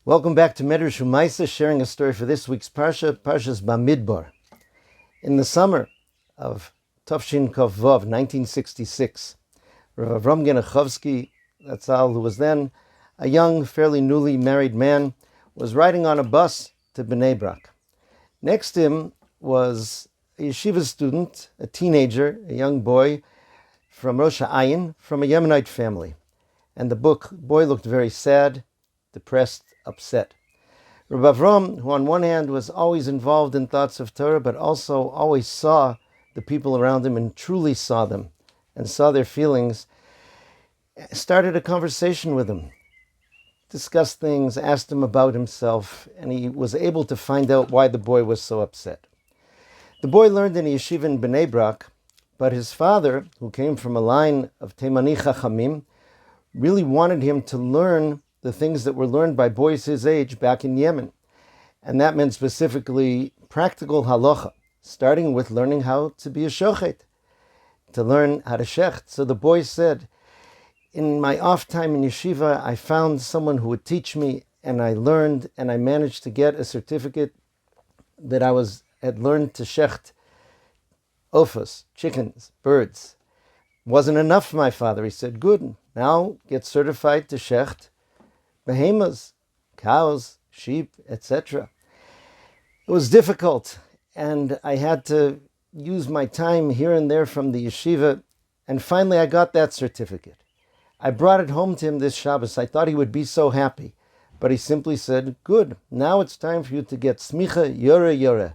Welcome back to Medrash Umaisa, sharing a story for this week's Parsha, Parshas Bamidbar. In the summer of Tafshin Kov Vav, 1966, Rav Avraham Genechovsky, that's all, who was then a young, fairly newly married man, was riding on a bus to Bnei Brak. Next to him was a yeshiva student, a teenager, a young boy from Rosh Ha'ayin, from a Yemenite family. And the boy looked very sad, depressed, upset. Rav Avraham, who on one hand was always involved in thoughts of Torah, but also always saw the people around him and truly saw them and saw their feelings, started a conversation with him, discussed things, asked him about himself, and he was able to find out why the boy was so upset. The boy learned in a yeshiva in Bnei Brak, but his father, who came from a line of Teimani Chachamim, really wanted him to learn the things that were learned by boys his age back in Yemen. And that meant specifically practical halacha, starting with learning how to be a shochet, to learn how to shecht. So the boy said, in my off time in yeshiva, I found someone who would teach me, and I learned, and I managed to get a certificate that I had learned to shecht ofos, chickens, birds. Wasn't enough for my father. He said, good, now get certified to shecht behemoths, cows, sheep, etc. It was difficult, and I had to use my time here and there from the yeshiva, and finally I got that certificate. I brought it home to him this Shabbos. I thought he would be so happy, but he simply said, good, now it's time for you to get smicha yore,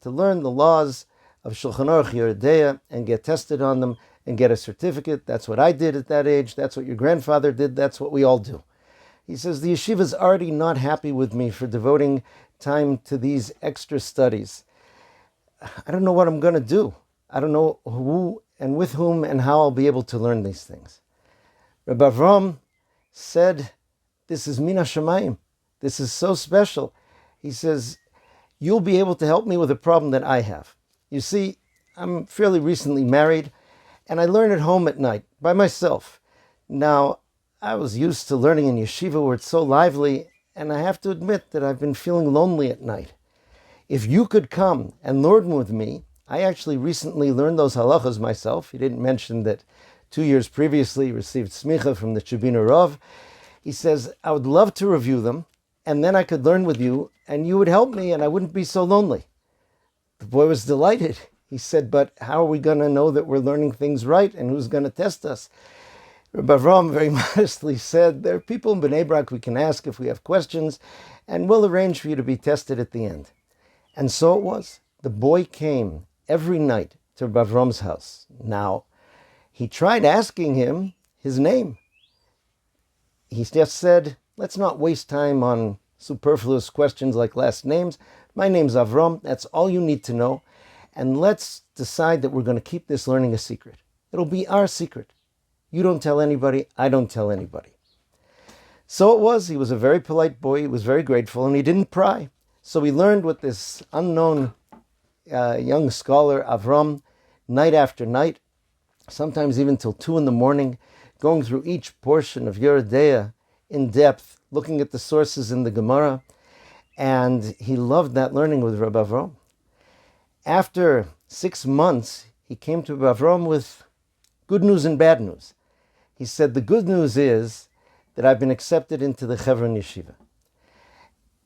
to learn the laws of Shulchan Aruch Yeridea and get tested on them and get a certificate. That's what I did at that age. That's what your grandfather did. That's what we all do. He says, the yeshiva's already not happy with me for devoting time to these extra studies. I don't know what I'm going to do. I don't know who and with whom and how I'll be able to learn these things. Rav Avraham said, this is Min HaShamayim. This is so special. He says, you'll be able to help me with a problem that I have. You see, I'm fairly recently married, and I learn at home at night by myself. Now, I was used to learning in yeshiva where it's so lively, and I have to admit that I've been feeling lonely at night. If you could come and learn with me, I actually recently learned those halachas myself. He didn't mention that 2 years previously he received smicha from the Chibina Rav. He says, I would love to review them, and then I could learn with you, and you would help me, and I wouldn't be so lonely. The boy was delighted. He said, but how are we going to know that we're learning things right, and who's going to test us? Rav Avraham very modestly said, there are people in Bnei Brak we can ask if we have questions, and we'll arrange for you to be tested at the end. And so it was. The boy came every night to Rav Avraham's house. Now, he tried asking him his name. He just said, let's not waste time on superfluous questions like last names. My name's Avram, that's all you need to know. And let's decide that we're going to keep this learning a secret. It'll be our secret. You don't tell anybody, I don't tell anybody. So it was. He was a very polite boy. He was very grateful, and he didn't pry. So he learned with this unknown young scholar, Avram, night after night, sometimes even till 2 a.m, going through each portion of Yeridea in depth, looking at the sources in the Gemara, and he loved that learning with Rabbi Avraham. After 6 months, he came to Rabbi Avraham with good news and bad news. He said, the good news is that I've been accepted into the Chevron Yeshiva,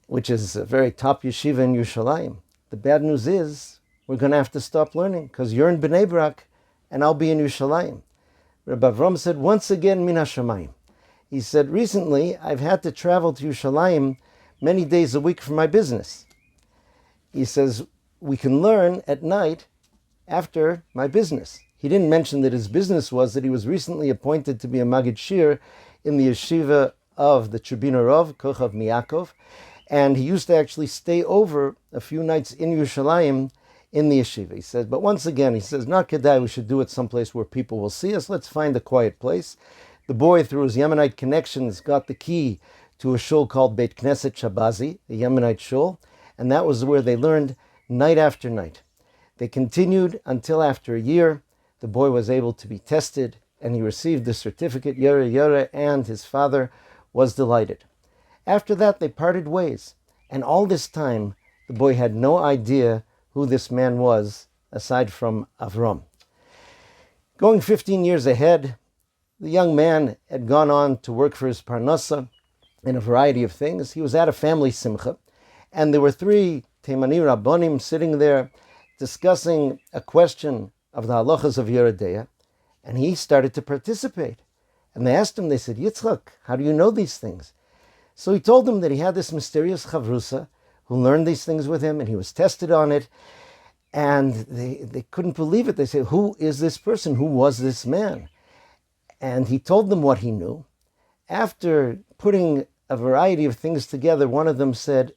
which is a very top yeshiva in Yerushalayim. The bad news is we're going to have to stop learning because you're in Bnei Brak and I'll be in Yerushalayim. Rabbi Avraham said, once again, Min HaShamayim. He said, recently I've had to travel to Yerushalayim many days a week for my business. He says, we can learn at night after my business. He didn't mention that his business was that he was recently appointed to be a Magid Shir in the yeshiva of the Chibina Rav, Kochav Miyakov, and he used to actually stay over a few nights in Yerushalayim in the yeshiva. He says, but once again, he says, not kedai, we should do it someplace where people will see us. Let's find a quiet place. The boy, through his Yemenite connections, got the key to a shul called Beit Knesset Shabazi, a Yemenite shul, and that was where they learned night after night. They continued until after a year. The boy was able to be tested, and he received the certificate, Yore, and his father was delighted. After that, they parted ways. And all this time, the boy had no idea who this man was, aside from Avram. Going 15 years ahead, the young man had gone on to work for his parnasa in a variety of things. He was at a family simcha, and there were 3 Teimani Rabbonim sitting there discussing a question of the halachas of Yeridea, and he started to participate. And they asked him, they said, Yitzchak, how do you know these things? So he told them that he had this mysterious chavrusa who learned these things with him, and he was tested on it, and they couldn't believe it. They said, who is this person? Who was this man? And he told them what he knew. After putting a variety of things together, one of them said,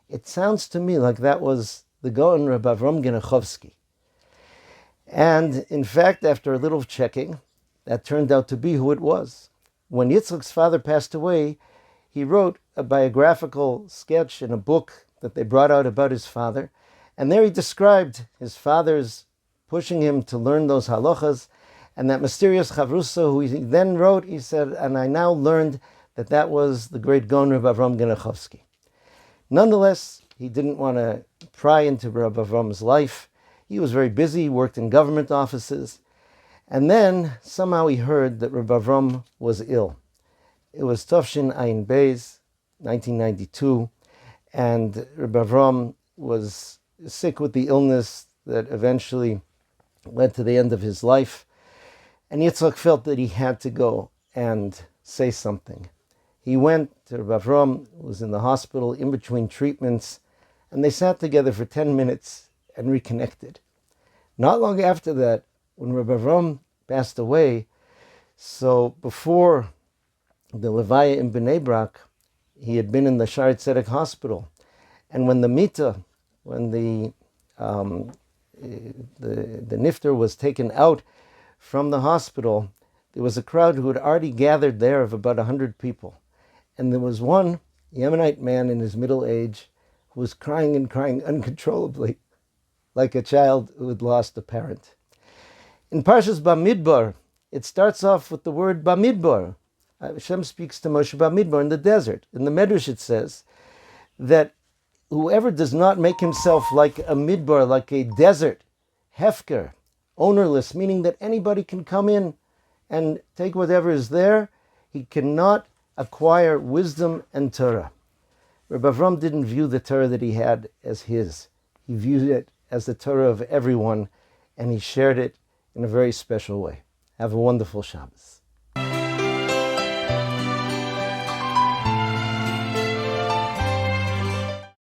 it sounds to me like that was the Gaon Rav Avraham Genechovsky. And in fact, after a little checking, that turned out to be who it was. When Yitzchak's father passed away, he wrote a biographical sketch in a book that they brought out about his father. And there he described his father's pushing him to learn those halachas, and that mysterious chavrusa who he then wrote, he said, and I now learned that that was the great Gaon Rav Avraham Genechovsky. Nonetheless, he didn't want to pry into Rav Avram's life. He was very busy, worked in government offices. And then somehow he heard that Rav Avram was ill. It was Tafshin Ayin Beis, 1992, and Rav Avram was sick with the illness that eventually led to the end of his life. And Yitzchak felt that he had to go and say something. He went to Rav Avram, who was in the hospital in between treatments, and they sat together for 10 minutes and reconnected. Not long after that, when Rav Avram passed away, so before the Levaya in Bnei Brak, he had been in the Shaare Tzedek hospital. And when the Mita, when the nifter was taken out from the hospital, there was a crowd who had already gathered there of about 100 people. And there was one Yemenite man in his middle age who was crying and crying uncontrollably, like a child who had lost a parent. In Parshas Bamidbar, it starts off with the word Bamidbar. Hashem speaks to Moshe Bamidbar in the desert. In the Medrash it says that whoever does not make himself like a midbar, like a desert, hefker, ownerless, meaning that anybody can come in and take whatever is there, he cannot acquire wisdom and Torah. Rabbi Avram didn't view the Torah that he had as his. He viewed it as the Torah of everyone, and he shared it in a very special way. Have a wonderful Shabbos.